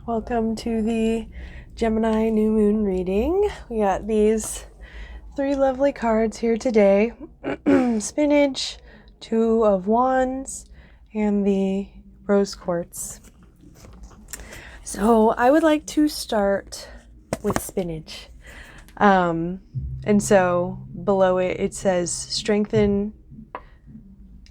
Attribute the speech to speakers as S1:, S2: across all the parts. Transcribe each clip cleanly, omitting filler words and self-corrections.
S1: Welcome to the Gemini new moon reading. We got these 3 lovely cards here today. Spinach, 2 of Wands, and the Rose Quartz. So I would like to start with spinach. And so below it says strengthen,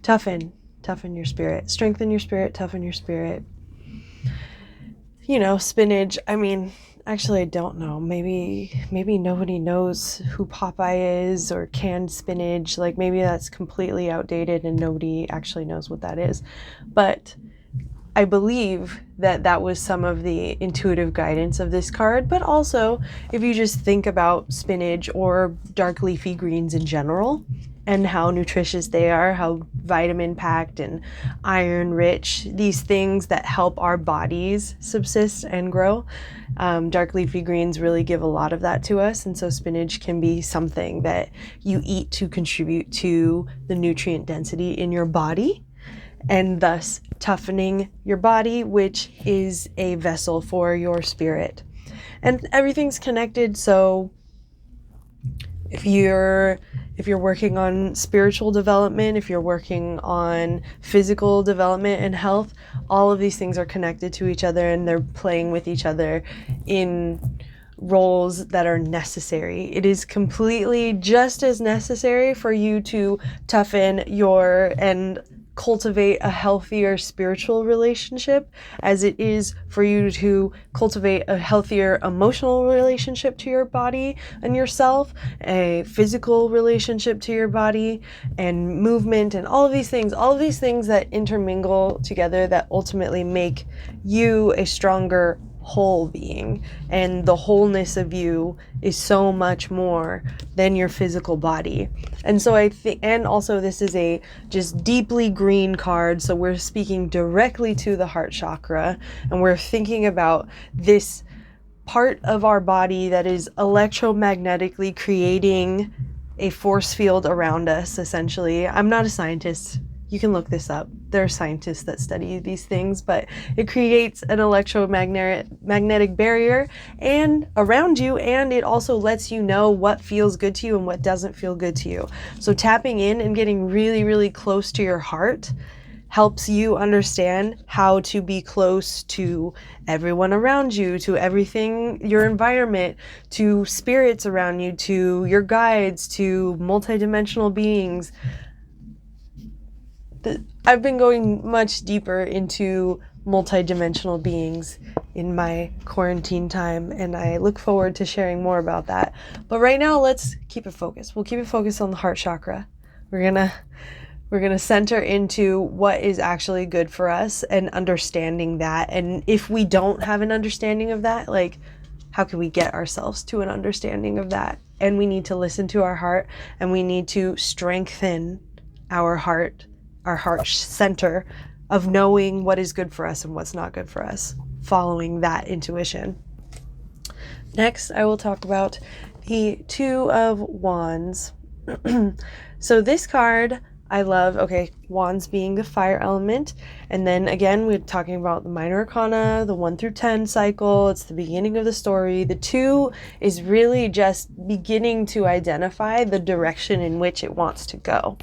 S1: toughen your spirit. Strengthen your spirit, toughen your spirit. You know, spinach, I mean, actually I don't know. Maybe nobody knows who Popeye is or canned spinach. Like maybe that's completely outdated and nobody actually knows what that is. But I believe that was some of the intuitive guidance of this card, but also if you just think about spinach or dark leafy greens in general and how nutritious they are, how vitamin packed and iron rich, these things that help our bodies subsist and grow. Dark leafy greens really give a lot of that to us, and so spinach can be something that you eat to contribute to the nutrient density in your body, and thus toughening your body, which is a vessel for your spirit. And everything's connected, so if you're working on spiritual development, if you're working on physical development and health, all of these things are connected to each other and they're playing with each other in roles that are necessary. It is completely just as necessary for you to toughen and cultivate a healthier spiritual relationship as it is for you to cultivate a healthier emotional relationship to your body and yourself, a physical relationship to your body and movement, and all of these things that intermingle together that ultimately make you a stronger whole being. And the wholeness of you is so much more than your physical body. And so I think, and also this is a just deeply green card, so we're speaking directly to the heart chakra, and we're thinking about this part of our body that is electromagnetically creating a force field around us, essentially. I'm not a scientist. You can look this up. There are scientists that study these things, but it creates an electromagnetic barrier and around you, and it also lets you know what feels good to you and what doesn't feel good to you. So tapping in and getting really, really close to your heart helps you understand how to be close to everyone around you, to everything, your environment, to spirits around you, to your guides, to multidimensional beings. I've been going much deeper into multidimensional beings in my quarantine time, and I look forward to sharing more about that. But right now, let's keep it focused. We'll keep it focused on the heart chakra. We're gonna center into what is actually good for us and understanding that. And if we don't have an understanding of that, like, how can we get ourselves to an understanding of that? And we need to listen to our heart, and we need to strengthen our heart center of knowing what is good for us and what's not good for us, following that intuition. Next, I will talk about the 2 of Wands. So this card I love. Okay, Wands being the fire element, and then again we're talking about the minor arcana, the 1 through 10 cycle. It's the beginning of the story. The 2 is really just beginning to identify the direction in which it wants to go.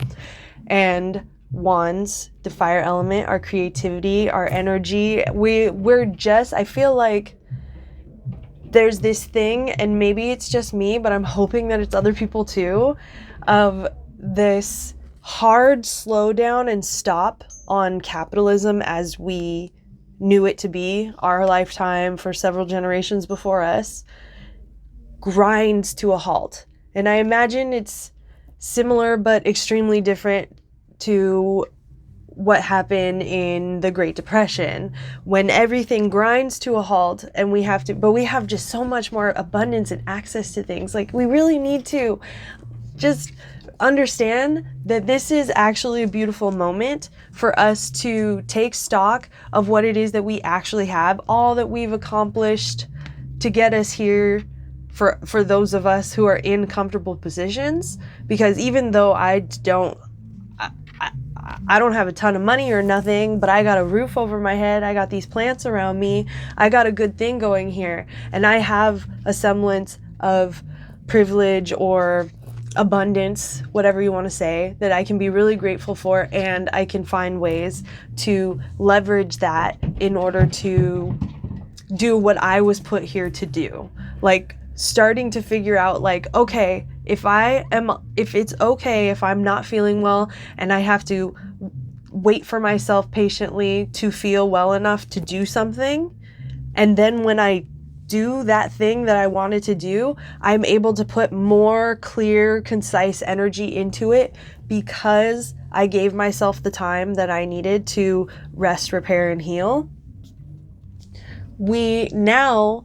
S1: And Wands, the fire element, our creativity, our energy, I feel like there's this thing, and maybe it's just me, but I'm hoping that it's other people too, of this hard slowdown and stop on capitalism as we knew it to be, our lifetime for several generations before us, grinds to a halt. And I imagine it's similar but extremely different to what happened in the Great Depression, when everything grinds to a halt and we have just so much more abundance and access to things. Like, we really need to just understand that this is actually a beautiful moment for us to take stock of what it is that we actually have, all that we've accomplished to get us here, for those of us who are in comfortable positions. Because even though I don't have a ton of money or nothing, but I got a roof over my head. I got these plants around me. I got a good thing going here. And I have a semblance of privilege or abundance, whatever you want to say, that I can be really grateful for. And I can find ways to leverage that in order to do what I was put here to do. Like starting to figure out like, okay, if it's okay if I'm not feeling well and I have to wait for myself patiently to feel well enough to do something, and then when I do that thing that I wanted to do, I'm able to put more clear, concise energy into it because I gave myself the time that I needed to rest, repair, and heal. We now,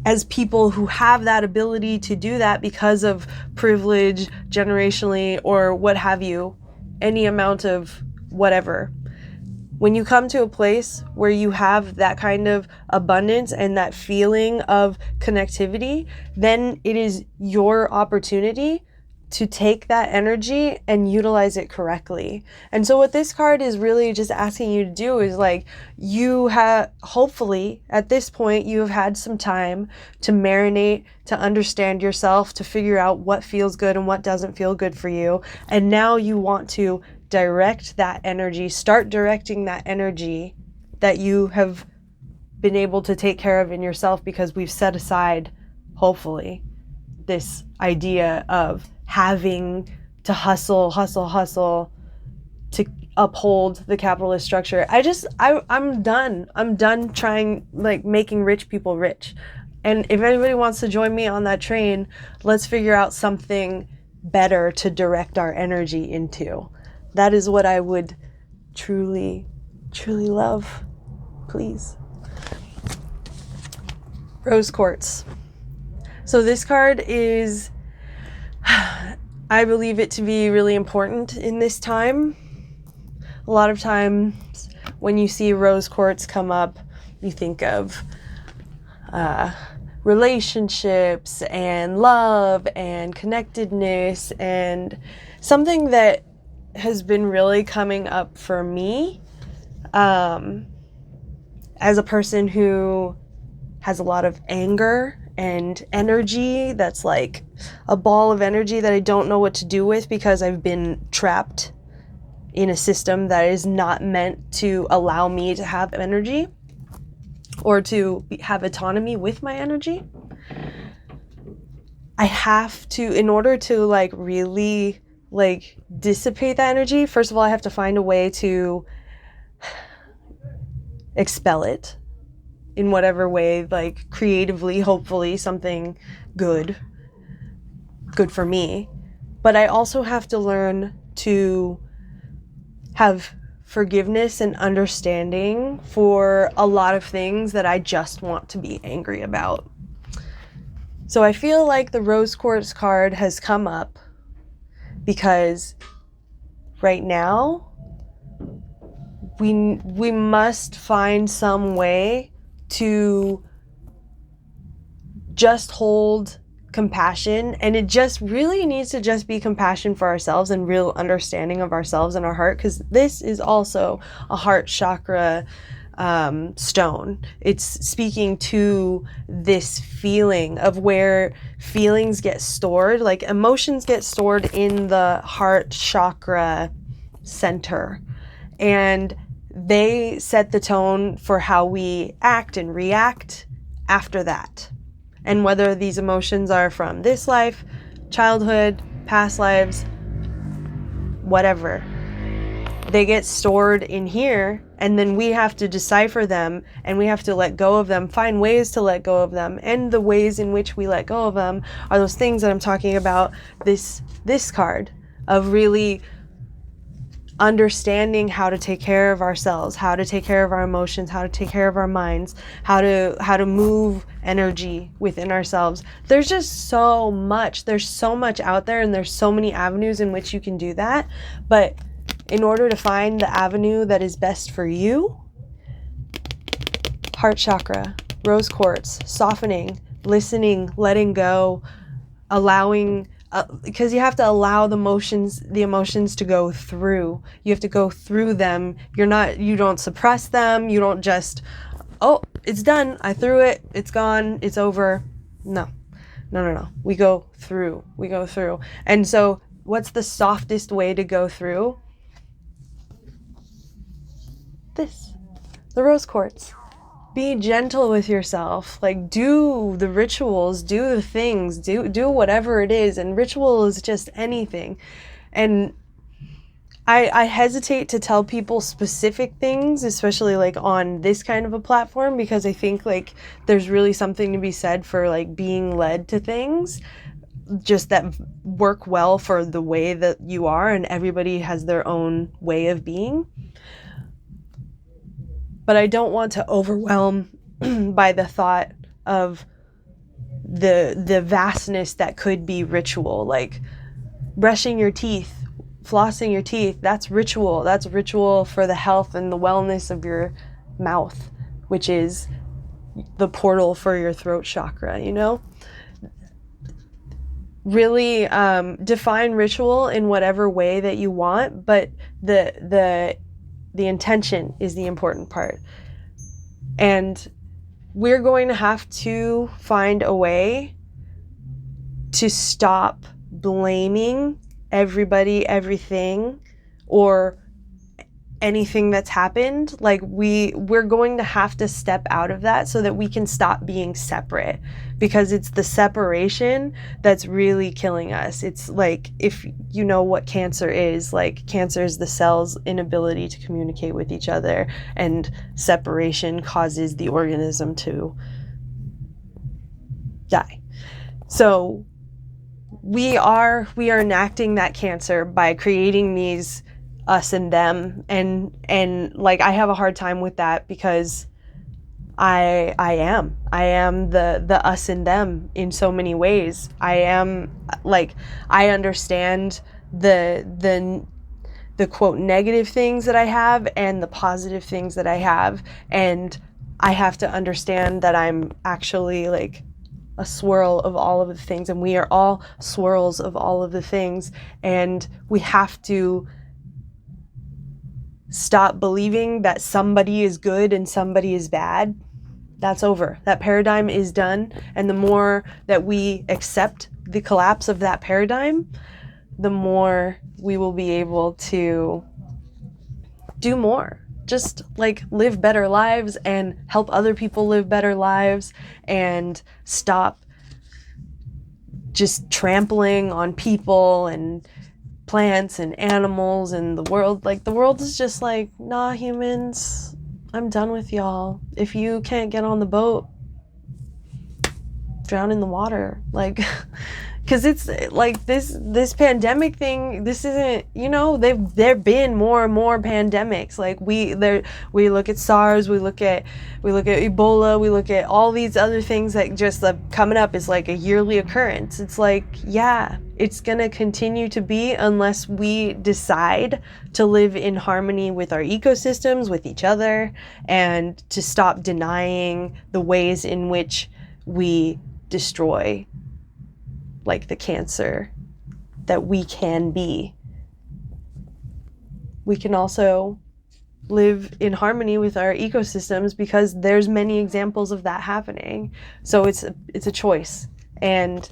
S1: as people who have that ability to do that because of privilege, generationally, or what have you, any amount of whatever, when you come to a place where you have that kind of abundance and that feeling of connectivity, then it is your opportunity to take that energy and utilize it correctly. And so what this card is really just asking you to do is like, you have, hopefully at this point, you have had some time to marinate, to understand yourself, to figure out what feels good and what doesn't feel good for you. And now you want to direct that energy, start directing that energy that you have been able to take care of in yourself, because we've set aside, hopefully, this idea of having to hustle to uphold the capitalist structure. I'm done trying, like, making rich people rich. And if anybody wants to join me on that train, let's figure out something better to direct our energy into. That is what I would truly, truly love. Please. Rose quartz. So this card is, I believe it to be really important in this time. A lot of times when you see rose quartz come up, you think of relationships and love and connectedness, and something that has been really coming up for me as a person who has a lot of anger and energy that's like a ball of energy that I don't know what to do with because I've been trapped in a system that is not meant to allow me to have energy or to have autonomy with my energy. I have to, in order to like really like dissipate that energy, first of all, I have to find a way to expel it in whatever way, like creatively, hopefully something good for me. But I also have to learn to have forgiveness and understanding for a lot of things that I just want to be angry about. So I feel like the rose quartz card has come up because right now we must find some way to just hold compassion, and it just really needs to just be compassion for ourselves and real understanding of ourselves and our heart, because this is also a heart chakra stone. It's speaking to this feeling of where feelings get stored, like emotions get stored in the heart chakra center, and they set the tone for how we act and react after that. And whether these emotions are from this life, childhood, past lives, whatever, they get stored in here, and then we have to decipher them, and we have to let go of them, find ways to let go of them. And the ways in which we let go of them are those things that I'm talking about this card, of really understanding how to take care of ourselves, how to take care of our emotions, how to take care of our minds, how to move energy within ourselves. There's just so much out there, and there's so many avenues in which you can do that. But in order to find the avenue that is best for you, heart chakra, rose quartz, softening, listening, letting go, allowing because you have to allow the emotions to go through. You have to go through them. You don't suppress them. You don't just, oh, it's done, I threw it, it's gone, it's over. No. We go through. And so what's the softest way to go through? The rose quartz. Be gentle with yourself. Like, do the rituals, do the things, do whatever it is. And ritual is just anything. And I hesitate to tell people specific things, especially like on this kind of a platform, because I think like there's really something to be said for like being led to things just that work well for the way that you are, and everybody has their own way of being. But I don't want to overwhelm by the thought of the vastness that could be ritual, like brushing your teeth, flossing your teeth. That's ritual. That's ritual for the health and the wellness of your mouth, which is the portal for your throat chakra, you know? Really define ritual in whatever way that you want, but the intention is the important part. And we're going to have to find a way to stop blaming everybody, everything, or anything that's happened. Like we're going to have to step out of that so that we can stop being separate, because it's the separation that's really killing us. It's like, if you know what cancer is, like cancer is the cell's inability to communicate with each other, and separation causes the organism to die. So we are enacting that cancer by creating these us and them, and like I have a hard time with that, because I am the us and them in so many ways. I am like, I understand the quote negative things that I have and the positive things that I have, and I have to understand that I'm actually like a swirl of all of the things, and we are all swirls of all of the things, and we have to stop believing that somebody is good and somebody is bad. That's over. That paradigm is done, and the more that we accept the collapse of that paradigm, the more we will be able to do more. Just like live better lives and help other people live better lives, and stop just trampling on people and plants and animals and the world. Like, the world is just like, nah, humans, I'm done with y'all. If you can't get on the boat, drown in the water. Like, because it's like this pandemic thing, this isn't, you know, there've been more and more pandemics. Like we look at SARS, we look at Ebola, we look at all these other things that just coming up is like a yearly occurrence. It's like, yeah, it's gonna continue to be, unless we decide to live in harmony with our ecosystems, with each other, and to stop denying the ways in which we destroy like the cancer that we can be. We can also live in harmony with our ecosystems, because there's many examples of that happening. So it's a choice. And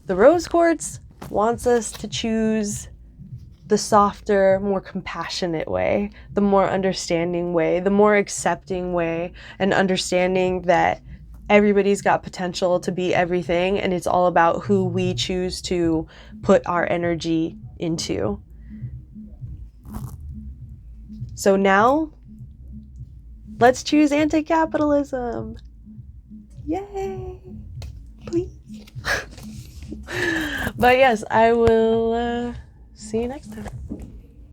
S1: the rose quartz wants us to choose the softer, more compassionate way, the more understanding way, the more accepting way, and understanding that everybody's got potential to be everything, and it's all about who we choose to put our energy into. So now, let's choose anti-capitalism. Yay! Please. But yes, I will see you next time.